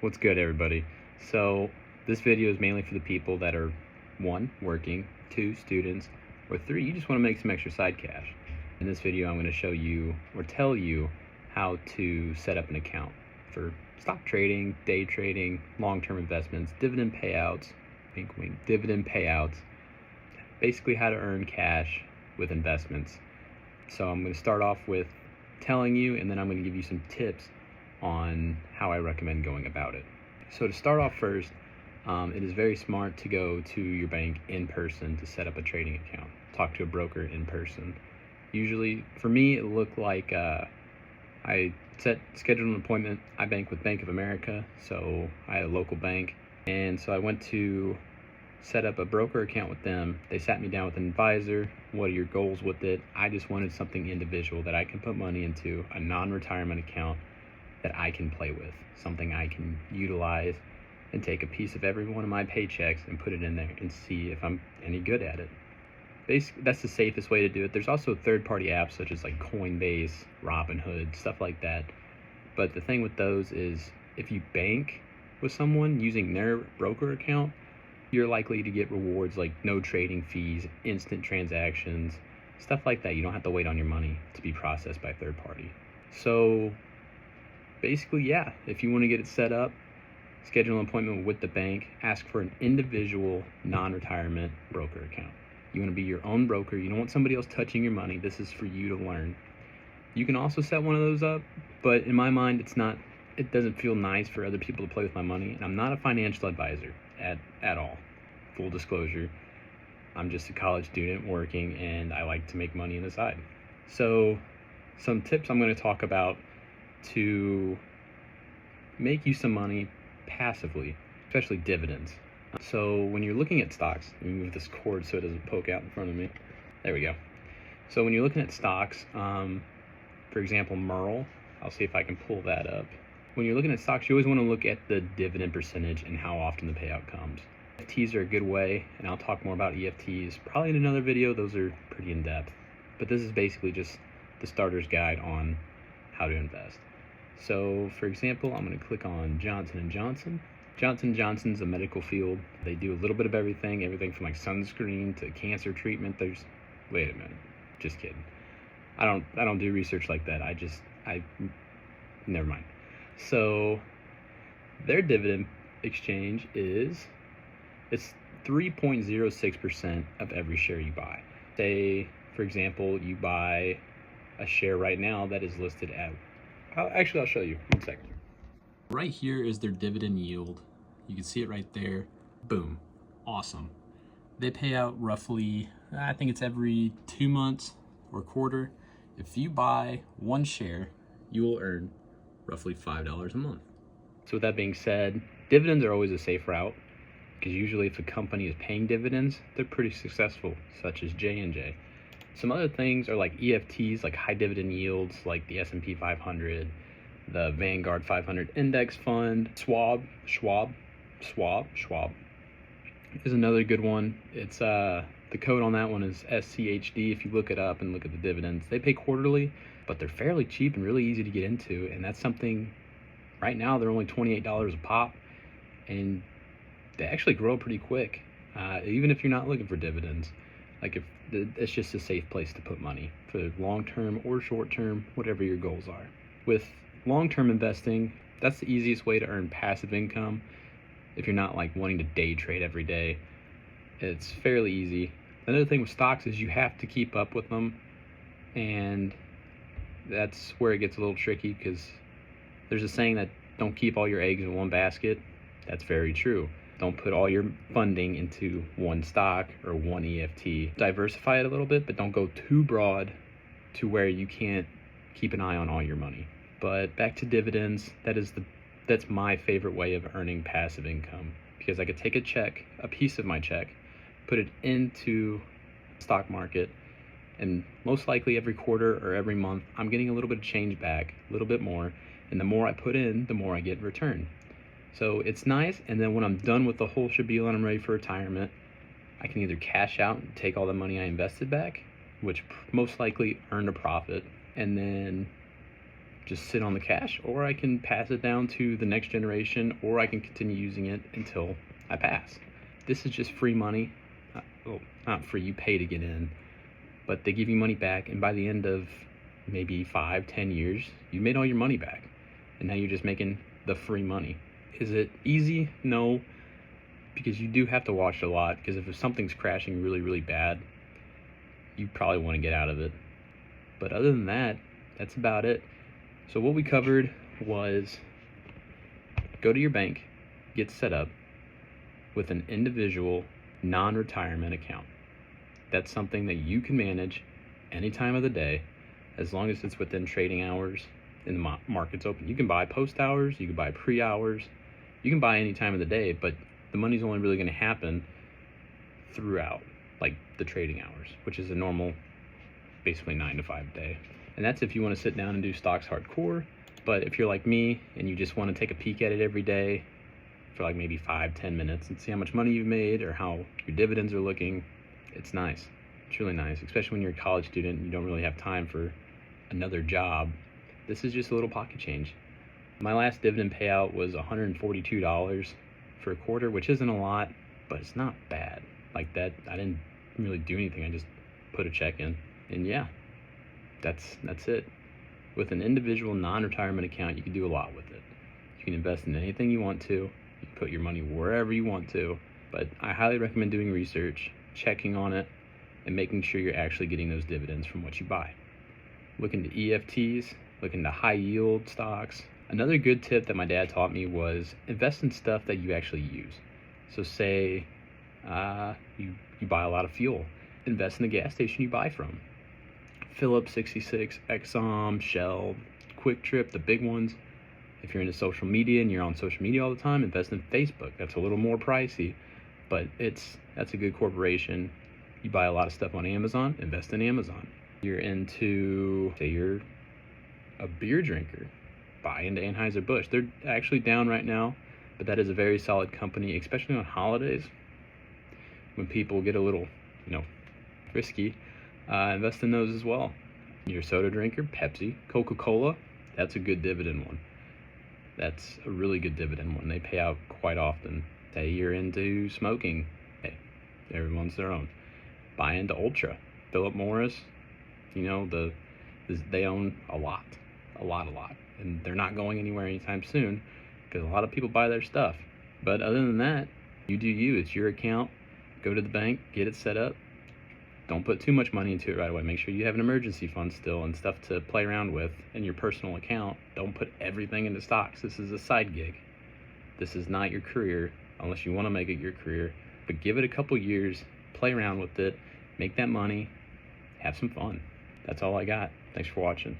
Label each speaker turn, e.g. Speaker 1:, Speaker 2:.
Speaker 1: What's good, everybody? So this video is mainly for the people that are 1, working, 2, students, or 3, you just want to make some extra side cash. In this video, I'm going to show you or tell you how to set up an account for stock trading, day trading, long-term investments, dividend payouts, wink wink, dividend payouts, basically how to earn cash with investments. So I'm going to start off with telling you, and then I'm going to give you some tips on how I recommend going about it. So to start off first, it is very smart to go to your bank in person to set up a trading account. Talk to a broker in person. Usually, for me, it looked like I scheduled an appointment. I bank with Bank of America, so I had a local bank, and so I went to set up a broker account with them. They sat me down with an advisor. What are your goals with it? I just wanted something individual that I can put money into, a non-retirement account that I can play with, something I can utilize and take a piece of every one of my paychecks and put it in there and see if I'm any good at it. Basically, that's the safest way to do it. There's also third-party apps such as like Coinbase, Robinhood, stuff like that. But the thing with those is if you bank with someone using their broker account, you're likely to get rewards like no trading fees, instant transactions, stuff like that. You don't have to wait on your money to be processed by a third party. So basically, yeah, if you want to get it set up, schedule an appointment with the bank, ask for an individual non-retirement broker account. You want to be your own broker. You don't want somebody else touching your money. This is for you to learn. You can also set one of those up, but in my mind, it doesn't feel nice for other people to play with my money, and I'm not a financial advisor at all. Full disclosure, I'm just a college student working, and I like to make money on the side. So some tips I'm going to talk about to make you some money passively, especially dividends. So when you're looking at stocks, let me move this cord so it doesn't poke out in front of me. There we go. So when you're looking at stocks, for example, Merle, I'll see if I can pull that up. When you're looking at stocks, you always want to look at the dividend percentage and how often the payout comes. EFTs are a good way, and I'll talk more about EFTs probably in another video. Those are pretty in-depth. But this is basically just the starter's guide on how to invest. So for example, I'm going to click on Johnson & Johnson. Johnson & Johnson's a medical field. They do a little bit of everything from like sunscreen to cancer treatment. Wait a minute, just kidding. I don't do research like that. Never mind. So their dividend exchange it's 3.06% of every share you buy. Say, for example, you buy a share right now that is listed at, I'll show you, 1 second. Right here is their dividend yield. You can see it right there. Boom, awesome. They pay out roughly, I think it's every 2 months or quarter. If you buy 1 share, you will earn roughly $5 a month. So with that being said, dividends are always a safe route, because usually if a company is paying dividends, they're pretty successful, such as J&J. Some other things are like EFTs, like high dividend yields, like the S&P 500, the Vanguard 500 Index Fund, Schwab is another good one. It's the code on that one is SCHD. If you look it up and look at the dividends, they pay quarterly, but they're fairly cheap and really easy to get into, and that's something. Right now they're only $28 a pop, and they actually grow pretty quick, even if you're not looking for dividends. It's just a safe place to put money for long-term or short-term, whatever your goals are. With long-term investing, that's the easiest way to earn passive income. If you're not like wanting to day trade every day, it's fairly easy. Another thing with stocks is you have to keep up with them, and that's where it gets a little tricky, because there's a saying that don't keep all your eggs in one basket. That's very true. Don't put all your funding into one stock or one EFT. Diversify it a little bit, but don't go too broad to where you can't keep an eye on all your money. But back to dividends, that's my favorite way of earning passive income, because I could take a piece of my check, put it into the stock market, and most likely every quarter or every month, I'm getting a little bit of change back, a little bit more, and the more I put in, the more I get in return. So it's nice, and then when I'm done with the whole spiel and I'm ready for retirement, I can either cash out and take all the money I invested back, which most likely earned a profit, and then just sit on the cash, or I can pass it down to the next generation, or I can continue using it until I pass. This is just free money. Well, not free, you pay to get in, but they give you money back, and by the end of maybe 5-10 years, you made all your money back, and now you're just making the free money. Is it easy? No, because you do have to watch a lot, because if something's crashing really, really bad, you probably want to get out of it. But other than that, that's about it. So what we covered was go to your bank, get set up with an individual non-retirement account. That's something that you can manage any time of the day, as long as it's within trading hours and the market's open. You can buy post hours, you can buy pre-hours, you can buy any time of the day, but the money's only really going to happen throughout, like the trading hours, which is a normal, basically 9 to 5 day. And that's if you want to sit down and do stocks hardcore. But if you're like me and you just want to take a peek at it every day for like maybe 5-10 minutes and see how much money you've made or how your dividends are looking, it's nice. It's really nice, especially when you're a college student and you don't really have time for another job. This is just a little pocket change. My last dividend payout was $142 for a quarter, which isn't a lot, but it's not bad. Like that, I didn't really do anything. I just put a check in, and yeah, that's it. With an individual non-retirement account, you can do a lot with it. You can invest in anything you want to. You can put your money wherever you want to, but I highly recommend doing research, checking on it, and making sure you're actually getting those dividends from what you buy. Look into EFTs, look into high yield stocks. Another good tip that my dad taught me was invest in stuff that you actually use. So say you buy a lot of fuel, invest in the gas station you buy from. Phillips 66, Exxon, Shell, Quick Trip, the big ones. If you're into social media and you're on social media all the time, invest in Facebook. That's a little more pricey, but that's a good corporation. You buy a lot of stuff on Amazon, invest in Amazon. You're into, say you're a beer drinker, buy into Anheuser-Busch. They're actually down right now, but that is a very solid company, especially on holidays when people get a little, risky. Invest in those as well. You're a soda drinker, Pepsi, Coca-Cola, that's a good dividend one. That's a really good dividend one. They pay out quite often. Say you're into smoking, hey, everyone's their own. Buy into Ultra, Philip Morris, they own a lot, and they're not going anywhere anytime soon because a lot of people buy their stuff. But other than that, you do you. It's your account. Go to the bank, get it set up. Don't put too much money into it right away. Make sure you have an emergency fund still and stuff to play around with in your personal account. Don't put everything into stocks. This is a side gig. This is not your career unless you want to make it your career. But give it a couple years, play around with it, make that money, have some fun. That's all I got. Thanks for watching.